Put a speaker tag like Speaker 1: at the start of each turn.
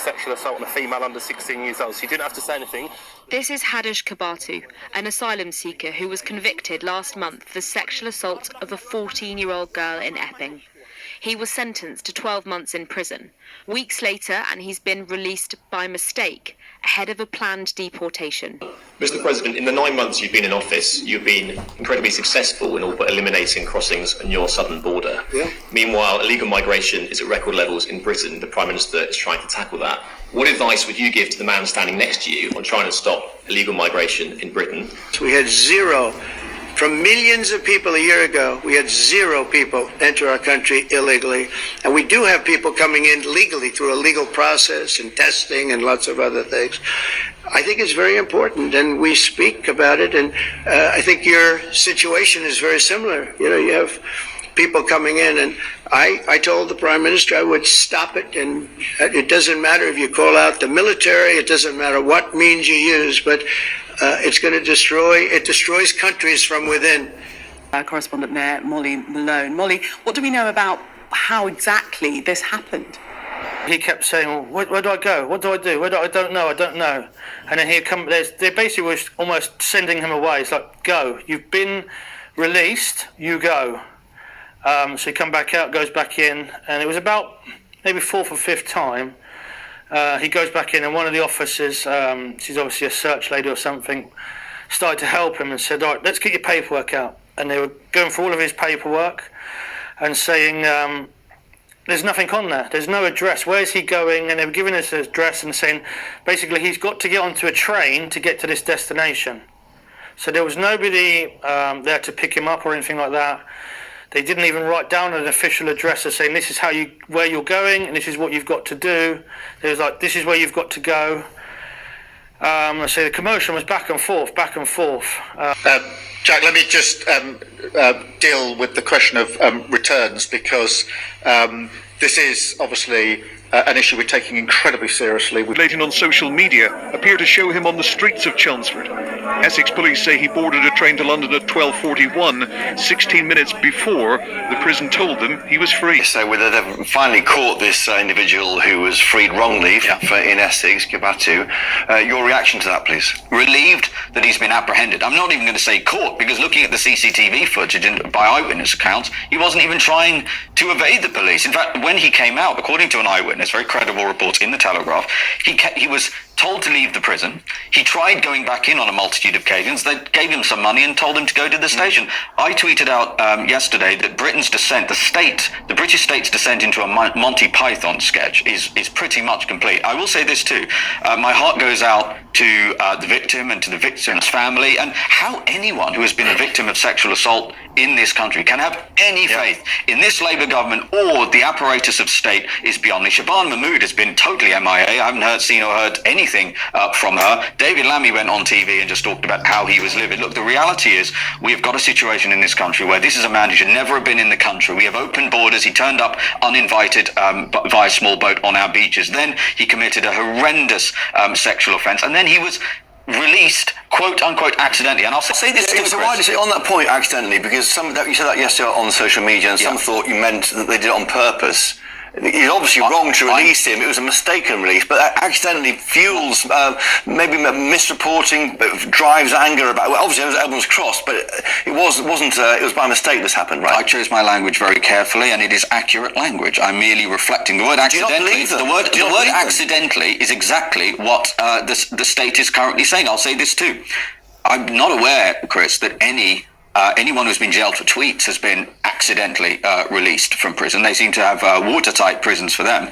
Speaker 1: sexual assault on a female under 16 years old, so you didn't have to say anything.
Speaker 2: This is Hadush Kebatu, an asylum seeker who was convicted last month for sexual assault of a 14-year-old girl in Epping. He was sentenced to 12 months in prison. Weeks later, and he's been released by mistake, ahead of a planned deportation.
Speaker 3: Mr. President, in the 9 months you've been in office, you've been incredibly successful in all but eliminating crossings on your southern border.
Speaker 4: Yeah.
Speaker 3: Meanwhile, illegal migration is at record levels in Britain. The Prime Minister is trying to tackle that. What advice would you give to the man standing next to you on trying to stop illegal migration in Britain?
Speaker 4: We had zero. From millions of people a year ago, we had zero people enter our country illegally. And we do have people coming in legally through a legal process and testing and lots of other things. I think it's very important, and we speak about it. And I think your situation is very similar. You know, you have people coming in, and I told the Prime Minister I would stop it, and it doesn't matter if you call out the military, it doesn't matter what means you use, but it's going to destroys countries from within.
Speaker 5: Our correspondent there, Molly Malone. Molly, what do we know about how exactly this happened?
Speaker 6: He kept saying, well, where do I go? What do I do? I don't know. And then he'd come, they basically were almost sending him away. It's like, go. You've been released, you go. So he come back out, goes back in, and it was about maybe fourth or fifth time. He goes back in, and one of the officers, she's obviously a search lady or something, started to help him and said, all right, let's get your paperwork out. And they were going through all of his paperwork and saying, there's nothing on there. There's no address. Where's he going? And they were giving us his address and saying, basically, he's got to get onto a train to get to this destination. So there was nobody there to pick him up or anything like that. They didn't even write down an official address of saying this is where you're going and this is what you've got to do. It was like, this is where you've got to go. So the commotion was back and forth.
Speaker 7: Jack, let me just deal with the question of returns, because this is obviously an issue we're taking incredibly seriously.
Speaker 8: Relating on social media appear to show him on the streets of Chelmsford. Essex police say he boarded a train to London at 12:41, 16 minutes before the prison told them he was free.
Speaker 9: So whether they've finally caught this individual who was freed wrongly in Essex, Kebatu, your reaction to that, please?
Speaker 10: Relieved that he's been apprehended. I'm not even going to say caught, because looking at the CCTV footage and by eyewitness accounts, he wasn't even trying to evade the police. In fact, when he came out, according to an eyewitness, very credible reports in the Telegraph, he was told to leave the prison. He tried going back in on a multitude of occasions. They gave him some money and told him to go to the station. I tweeted out yesterday that Britain's descent, the British state's descent into a Monty Python sketch is pretty much complete. I will say this too. My heart goes out to the victim and to the victim's family, and how anyone who has been a victim of sexual assault in this country can have any faith in this Labour government or the apparatus of state is beyond me. Shaban Mahmood has been totally MIA. I haven't seen or heard anything from her. David Lammy went on TV and just talked about how he was livid. Look, the reality is we have got a situation in this country where this is a man who should never have been in the country. We have open borders. He turned up uninvited via small boat on our beaches. Then he committed a horrendous sexual offence, and then he was released, quote unquote, accidentally. And I'll say this too,
Speaker 9: so why did you say on that point accidentally? Because you said that yesterday on social media, and some thought you meant that they did it on purpose. It's obviously wrong to release him. It was a mistaken release, but that accidentally fuels maybe misreporting, drives anger about. Well, obviously, it was Elm's Cross, but it wasn't. It was by mistake this happened, right?
Speaker 10: I chose my language very carefully, and it is accurate language. I'm merely reflecting the word accidentally. The word accidentally is exactly what the state is currently saying. I'll say this too. I'm not aware, Chris, that anyone who's been jailed for tweets has been accidentally released from prison. They seem to have watertight prisons for them.